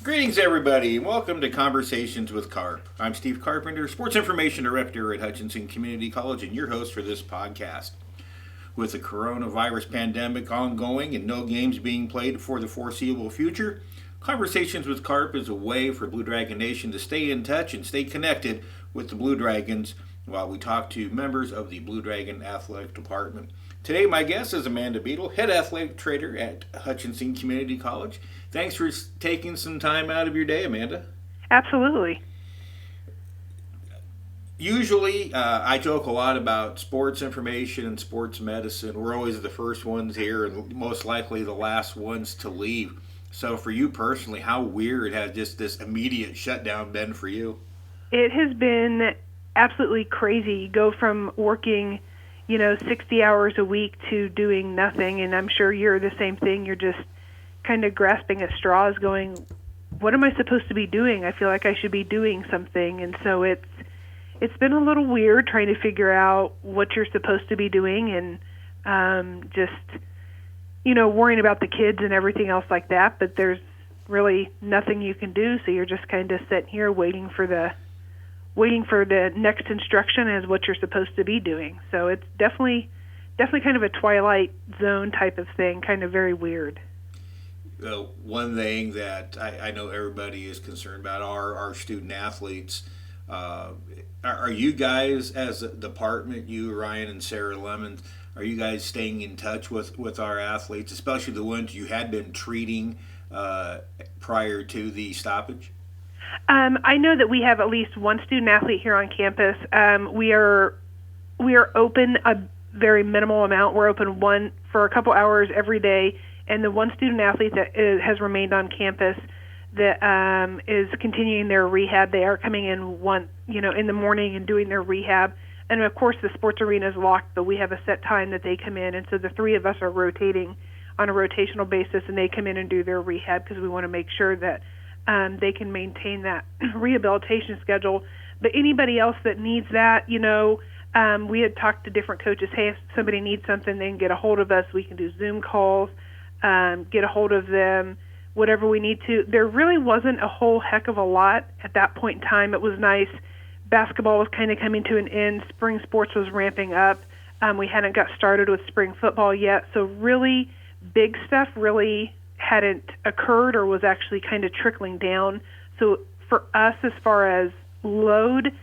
Greetings, everybody, and welcome to Conversations with Carp. I'm Steve Carpenter, Sports Information Director at Hutchinson Community College, and your host for this podcast. With the coronavirus pandemic ongoing and no games being played for the foreseeable future, Conversations with Carp is a way for Blue Dragon Nation to stay in touch and stay connected with the Blue Dragons while we talk to members of the Blue Dragon Athletic Department. Today, my guest is Amanda Beadle, Head Athletic Trainer at Hutchinson Community College. Thanks for taking some time out of your day, Amanda. Absolutely. Usually, I joke a lot about sports information and sports medicine. We're always the first ones here and most likely the last ones to leave. So for you personally, how weird has just this immediate shutdown been for you? It has been absolutely crazy. You go from working 60 hours a week to doing nothing, and I'm sure you're the same thing. You're just kind of grasping at straws going, what am I supposed to be doing? I feel like I should be doing something. And so it's been a little weird trying to figure out what you're supposed to be doing and just, worrying about the kids and everything else like that. But there's really nothing you can do, so you're just kind of sitting here waiting for the next instruction as what you're supposed to be doing. So it's definitely kind of a Twilight Zone type of thing, kind of very weird. One thing that I know everybody is concerned about are our student athletes. Are you guys, as a department, you, Ryan, and Sarah Lemons, are you guys staying in touch with our athletes, especially the ones you had been treating prior to the stoppage? I know that we have at least one student athlete here on campus. We are open a very minimal amount. We're open one for a couple hours every day, and the one student athlete that has remained on campus that is continuing their rehab. They are coming in in the morning and doing their rehab. And of course, the sports arena is locked, but we have a set time that they come in, and so the three of us are rotating on a rotational basis, and they come in and do their rehab because we want to make sure that they can maintain that rehabilitation schedule. But anybody else that needs that, we had talked to different coaches. Hey, if somebody needs something, they can get a hold of us. We can do Zoom calls, get a hold of them, whatever we need to. There really wasn't a whole heck of a lot at that point in time. It was nice. Basketball was kind of coming to an end. Spring sports was ramping up. We hadn't got started with spring football yet. So really big stuff really hadn't occurred or was actually kind of trickling down. So for us, as far as load,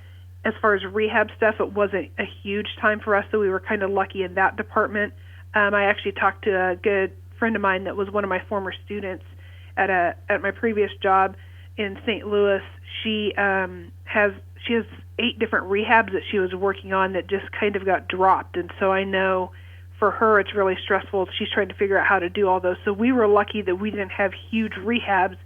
as far as rehab stuff, it wasn't a huge time for us, so we were kind of lucky in that department. I actually talked to a good friend of mine that was one of my former students at my previous job in St. Louis. She has 8 different rehabs that she was working on that just kind of got dropped, and so I know for her it's really stressful. She's trying to figure out how to do all those. So we were lucky that we didn't have huge rehabs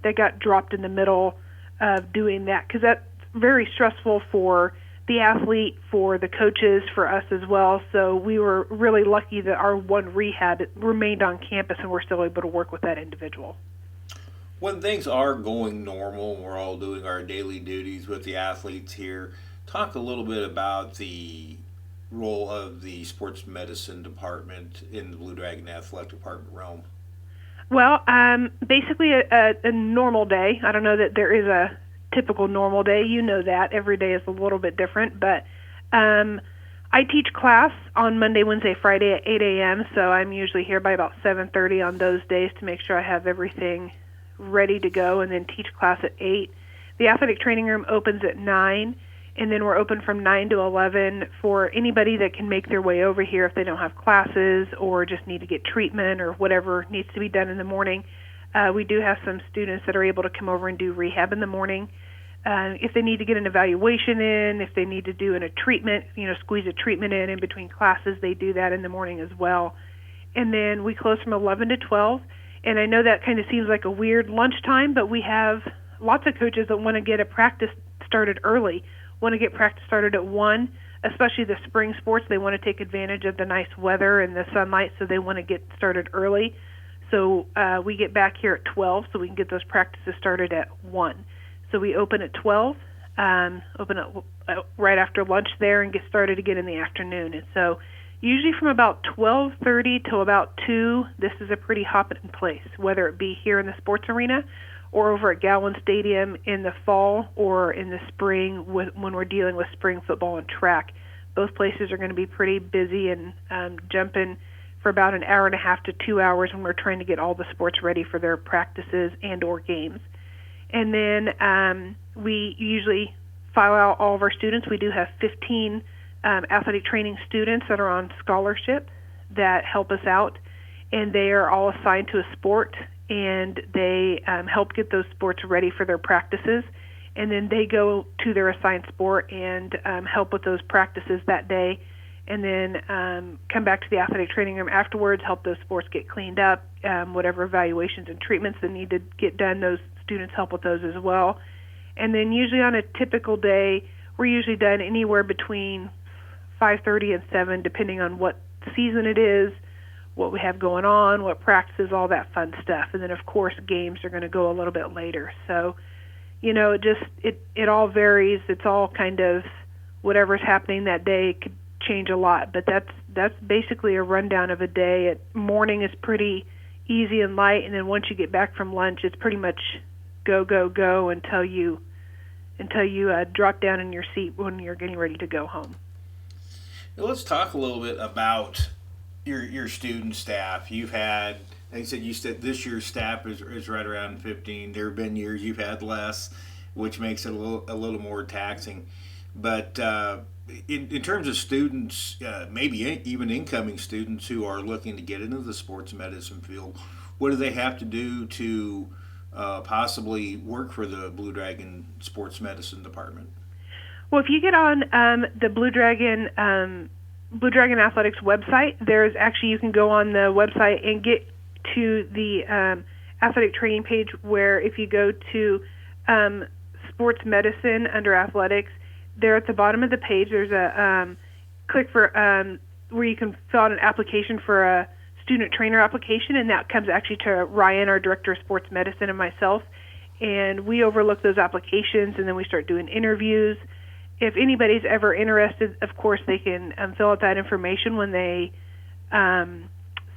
that got dropped in the middle of doing that, because that's very stressful for the athlete, for the coaches, for us as well. So we were really lucky that our one rehab remained on campus and we're still able to work with that individual. When things are going normal and we're all doing our daily duties with the athletes here, talk a little bit about the role of the sports medicine department in the Blue Dragon Athletic Department realm. Well, basically a normal day. I don't know that there is a typical normal day. You know that. Every day is a little bit different. But I teach class on Monday, Wednesday, Friday at 8 a.m., so I'm usually here by about 7:30 on those days to make sure I have everything ready to go, and then teach class at 8. The athletic training room opens at 9, and then we're open from 9 to 11 for anybody that can make their way over here if they don't have classes or just need to get treatment or whatever needs to be done in the morning. We do have some students that are able to come over and do rehab in the morning. If they need to get an evaluation in, if they need to do a treatment, squeeze a treatment in between classes, they do that in the morning as well. And then we close from 11 to 12. And I know that kind of seems like a weird lunchtime, but we have lots of coaches that want to get a practice started early, want to get practice started at 1, especially the spring sports. They want to take advantage of the nice weather and the sunlight, so they want to get started early. So we get back here at 12 so we can get those practices started at 1. So we open at 12, open up right after lunch there and get started again in the afternoon. And so usually from about 12:30 till about 2, this is a pretty hopping place, whether it be here in the sports arena or over at Gowan Stadium in the fall or in the spring when we're dealing with spring football and track. Both places are going to be pretty busy and jumping for about an hour and a half to 2 hours when we're trying to get all the sports ready for their practices and or games. And then we usually file out all of our students. We do have 15 athletic training students that are on scholarship that help us out, and they are all assigned to a sport, and they help get those sports ready for their practices. And then they go to their assigned sport and help with those practices that day, and then come back to the athletic training room afterwards, help those sports get cleaned up, whatever evaluations and treatments that need to get done, those students help with those as well. And then usually on a typical day, we're usually done anywhere between 5:30 and 7, depending on what season it is, what we have going on, what practices, all that fun stuff. And then, of course, games are going to go a little bit later. So, you know, it all varies. It's all kind of whatever's happening that day. It could change a lot, but that's basically a rundown of a day. Morning is pretty easy and light, and then once you get back from lunch, it's pretty much go, go, go until you drop down in your seat when you're getting ready to go home. Now let's talk a little bit about your student staff. You've had, like you said this year's staff is right around 15. There have been years you've had less, which makes it a little more taxing. But in terms of students, maybe even incoming students who are looking to get into the sports medicine field, what do they have to do to possibly work for the Blue Dragon Sports Medicine Department? Well, if you get on the Blue Dragon Athletics website, there's actually, you can go on the website and get to the athletic training page, where if you go to sports medicine under athletics, there at the bottom of the page, there's a click for where you can fill out an application for a student trainer application, and that comes actually to Ryan, our director of sports medicine, and myself, and we overlook those applications, and then we start doing interviews. If anybody's ever interested, of course, they can fill out that information when they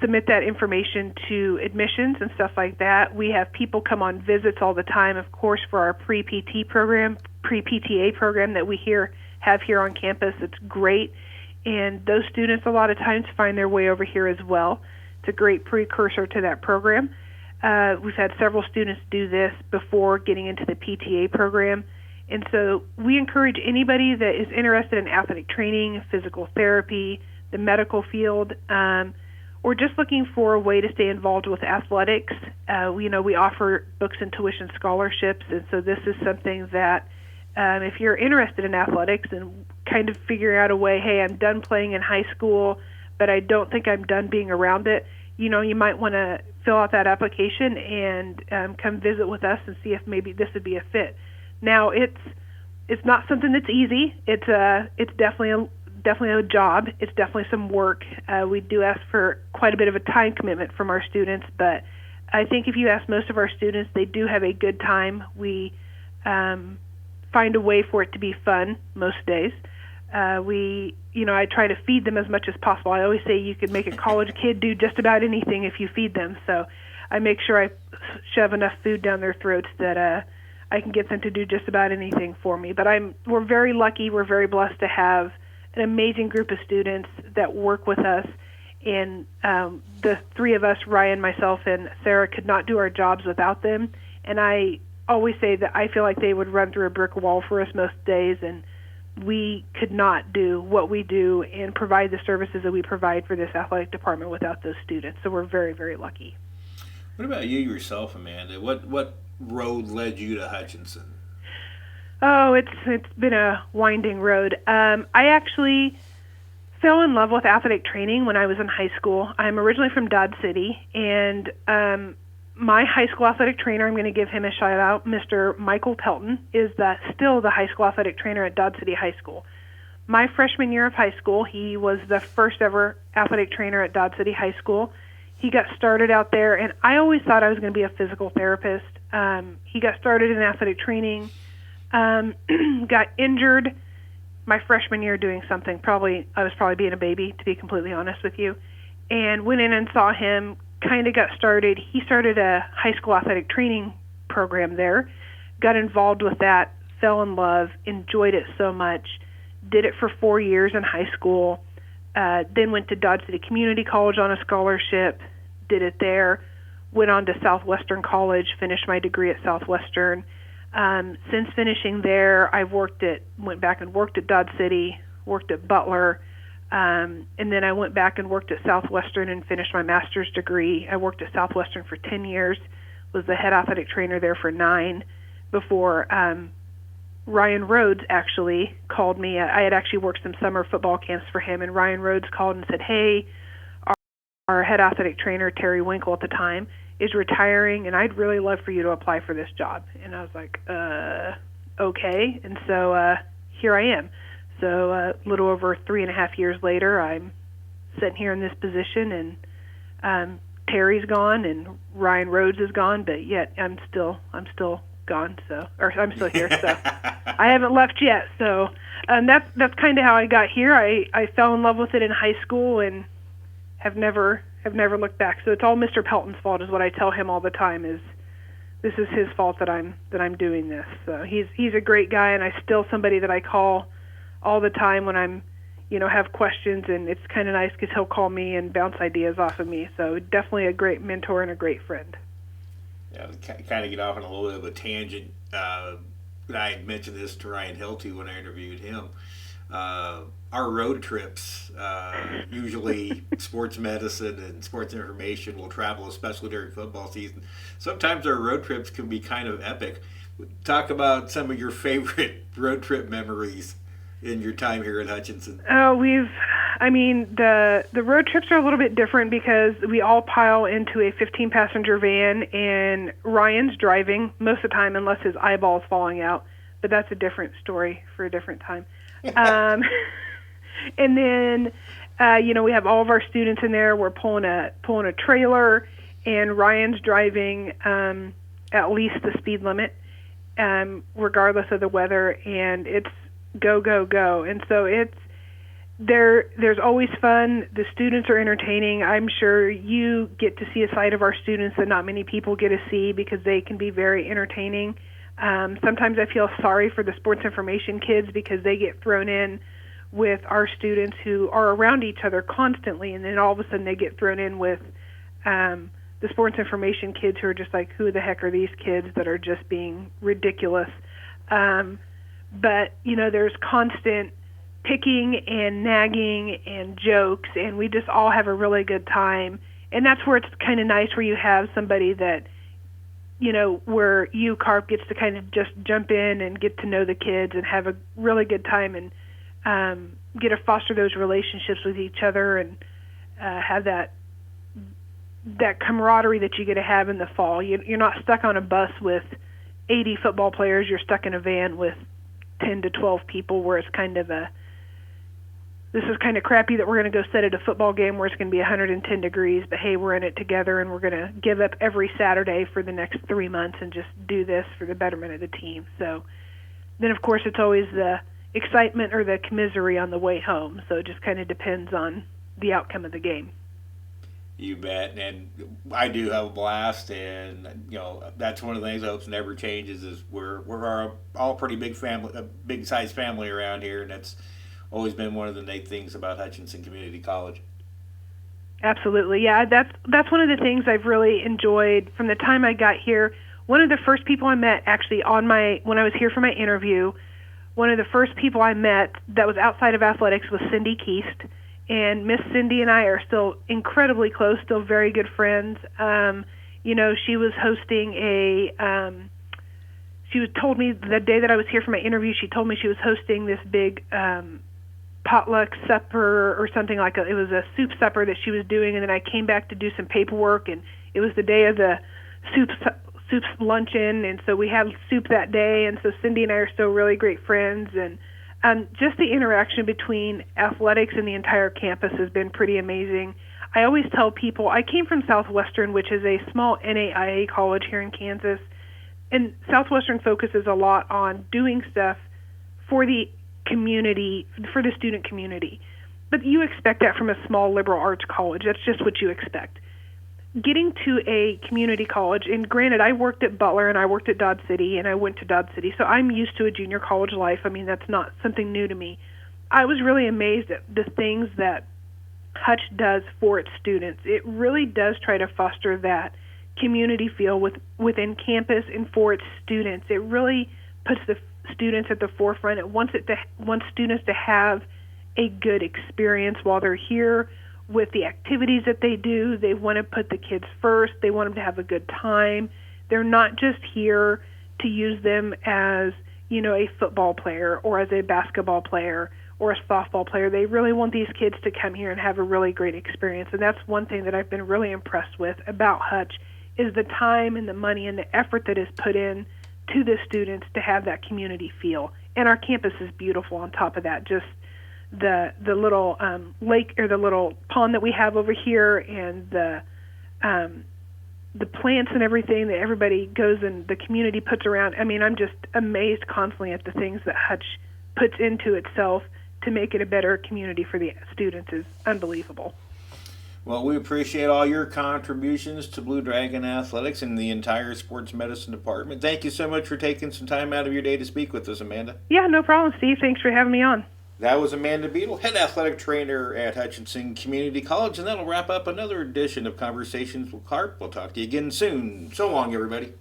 submit that information to admissions and stuff like that. We have people come on visits all the time, of course, for our pre-PTA program that we have here on campus. It's great, and those students a lot of times find their way over here as well. It's a great precursor to that program. We've had several students do this before getting into the PTA program. And so we encourage anybody that is interested in athletic training, physical therapy, the medical field, or just looking for a way to stay involved with athletics. We offer books and tuition scholarships, and so this is something that if you're interested in athletics and kind of figuring out a way, hey, I'm done playing in high school, but I don't think I'm done being around it, you might want to fill out that application and come visit with us and see if maybe this would be a fit. Now, it's not something that's easy. It's definitely a job. It's definitely some work. We do ask for quite a bit of a time commitment from our students, but I think if you ask most of our students, they do have a good time. We find a way for it to be fun most days. I try to feed them as much as possible. I always say you can make a college kid do just about anything if you feed them. So I make sure I shove enough food down their throats that I can get them to do just about anything for me. But we're very lucky. We're very blessed to have an amazing group of students that work with us. And the three of us, Ryan, myself, and Sarah, could not do our jobs without them. And I always say that I feel like they would run through a brick wall for us most days, and we could not do what we do and provide the services that we provide for this athletic department without those students. So we're very, very lucky. What about you yourself, Amanda? What road led you to Hutchinson? Oh, it's been a winding road. I actually fell in love with athletic training when I was in high school. I'm originally from Dodge City, and my high school athletic trainer, I'm going to give him a shout out, Mr. Michael Pelton, is still the high school athletic trainer at Dodge City High School. My freshman year of high school, he was the first ever athletic trainer at Dodge City High School. He got started out there, and I always thought I was going to be a physical therapist. He got started in athletic training, got injured my freshman year doing something. I was probably being a baby, to be completely honest with you, and went in and saw him, kind of got started. He started a high school athletic training program there. Got involved with that, fell in love, enjoyed it so much, did it for 4 years in high school, then went to Dodge City Community College on a scholarship, did it there, went on to Southwestern College, finished my degree at Southwestern. Since finishing there, went back and worked at Dodge City, worked at Butler, and then I went back and worked at Southwestern and finished my master's degree. I worked at Southwestern for 10 years, was the head athletic trainer there for 9 before Ryan Rhodes actually called me. I had actually worked some summer football camps for him, and Ryan Rhodes called and said, hey, our head athletic trainer, Terry Winkle at the time, is retiring, and I'd really love for you to apply for this job. And I was like, okay. And so here I am. So a little over 3.5 years later, I'm sitting here in this position, and Terry's gone, and Ryan Rhodes is gone, but yet I'm still gone. Or I'm still here. So I haven't left yet. So that's kind of how I got here. I fell in love with it in high school and have never looked back. So it's all Mr. Pelton's fault, is what I tell him all the time. Is this is his fault that I'm doing this. So he's a great guy, and I still somebody that I call all the time when I'm, have questions, and it's kind of nice because he'll call me and bounce ideas off of me. So definitely a great mentor and a great friend. Yeah, kind of get off on a little bit of a tangent. I mentioned this to Ryan Hilty when I interviewed him. Our road trips, usually sports medicine and sports information will travel, especially during football season. Sometimes our road trips can be kind of epic. Talk about some of your favorite road trip memories in your time here at Hutchinson. Oh, the road trips are a little bit different because we all pile into a 15-passenger van, and Ryan's driving most of the time unless his eyeball's falling out, but that's a different story for a different time. And then, we have all of our students in there. We're pulling a trailer, and Ryan's driving at least the speed limit, regardless of the weather, and it's go, go, go. And so there's always fun. The students are entertaining. I'm sure you get to see a side of our students that not many people get to see because they can be very entertaining. Sometimes I feel sorry for the sports information kids because they get thrown in with our students who are around each other constantly, and then all of a sudden they get thrown in with the sports information kids who are just like, who the heck are these kids that are just being ridiculous? But, there's constant picking and nagging and jokes, and we just all have a really good time. And that's where it's kind of nice where you have somebody that, where you, Carp, gets to kind of just jump in and get to know the kids and have a really good time and get to foster those relationships with each other and have that camaraderie that you get to have in the fall. You're not stuck on a bus with 80 football players. You're stuck in a van with 10 to 12 people where it's kind of this is kind of crappy that we're going to go sit at a football game where it's going to be 110 degrees, but hey, we're in it together, and we're going to give up every Saturday for the next 3 months and just do this for the betterment of the team. So then, of course, it's always the excitement or the commisery on the way home. So it just kind of depends on the outcome of the game. You bet. And I do have a blast, and that's one of the things I hope never changes is we're all pretty big family, a big size family around here, and that's always been one of the neat things about Hutchinson Community College. Absolutely. Yeah, that's one of the things I've really enjoyed from the time I got here. One of the first people I met actually when I was here for my interview, one of the first people I met that was outside of athletics was Cindy Keast. And Miss Cindy and I are still incredibly close, still very good friends. She was hosting she told me the day that I was here for my interview, she told me she was hosting this big potluck supper or something like it was a soup supper that she was doing, and then I came back to do some paperwork, and it was the day of the soup's luncheon, and so we had soup that day, and so Cindy and I are still really great friends, and just the interaction between athletics and the entire campus has been pretty amazing. I always tell people, I came from Southwestern, which is a small NAIA college here in Kansas, and Southwestern focuses a lot on doing stuff for the community, for the student community. But you expect that from a small liberal arts college. That's just what you expect. getting to a community college, and granted, I worked at Butler and I worked at Dodge City and I went to Dodge City, so I'm used to a junior college life. I mean, that's not something new to me. I was really amazed at the things that Hutch does for its students. It really does try to foster that community feel within campus and for its students. It really puts the students at the forefront. It wants students to have a good experience while they're here with the activities that they do. They want to put the kids first. They want them to have a good time. They're not just here to use them as, a football player or as a basketball player or a softball player. They really want these kids to come here and have a really great experience. And that's one thing that I've been really impressed with about Hutch is the time and the money and the effort that is put in to the students to have that community feel. And our campus is beautiful on top of that. Just the little lake or the little pond that we have over here, and the plants and everything that everybody goes and the community puts around. I mean, I'm just amazed constantly at the things that Hutch puts into itself to make it a better community for the students. Is unbelievable. Well, we appreciate all your contributions to Blue Dragon Athletics and the entire sports medicine department. Thank you so much for taking some time out of your day to speak with us, Amanda. Yeah, no problem, Steve. Thanks for having me on. That was Amanda Beadle, head athletic trainer at Hutchinson Community College, and that'll wrap up another edition of Conversations with Carp. We'll talk to you again soon. So long, everybody.